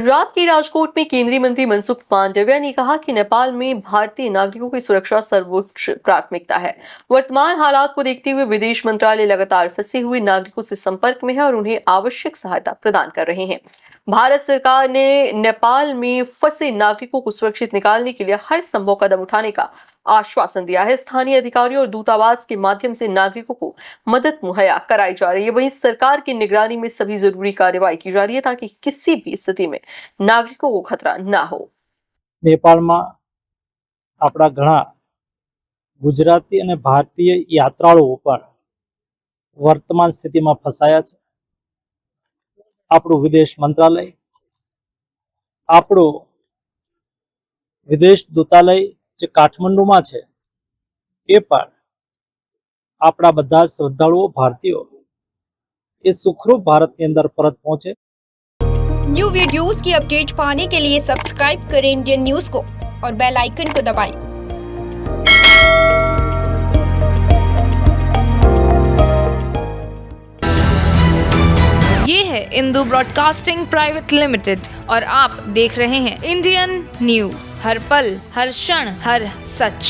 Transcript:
रात की राजकोट में केंद्रीय मंत्री मनसुख मांडविया ने कहा कि नेपाल में भारतीय नागरिकों की सुरक्षा सर्वोच्च प्राथमिकता है। वर्तमान हालात को देखते हुए विदेश मंत्रालय लगातार फंसे हुए नागरिकों से संपर्क में है और उन्हें आवश्यक सहायता प्रदान कर रहे हैं। भारत सरकार ने नेपाल में फंसे नागरिकों को सुरक्षित निकालने के लिए हर संभव कदम उठाने का आश्वासन दिया है। स्थानीय अधिकारियों और दूतावास के माध्यम से नागरिकों को मदद मुहैया कराई जा रही है। वहीं सरकार की निगरानी में सभी जरूरी कार्रवाई की जा रही है ताकि किसी भी स्थिति में नागरिकों को खतरा ना हो। नेपाळમાં આપણા ઘણા ગુજરાતી અને ભારતીય યાત્રાળુઓ પણ વર્તમાન સ્થિતિમાં ફસાયા છે. આપણું વિદેશ મંત્રાલય, આપણું વિદેશ દૂતાલય જે કાઠમંડુમાં છે એ પણ આપણા બધા શ્રદ્ધાળુઓ ભારતીયો એ સુખરૂપ ભારતની અંદર પરત પહોંચે. न्यू वीडियोस की अपडेट पाने के लिए सब्सक्राइब करें इंडियन न्यूज को और बेल आइकन को दबाएं। ये है इंदू ब्रॉडकास्टिंग प्राइवेट लिमिटेड और आप देख रहे हैं इंडियन न्यूज, हर पल हर क्षण हर सच।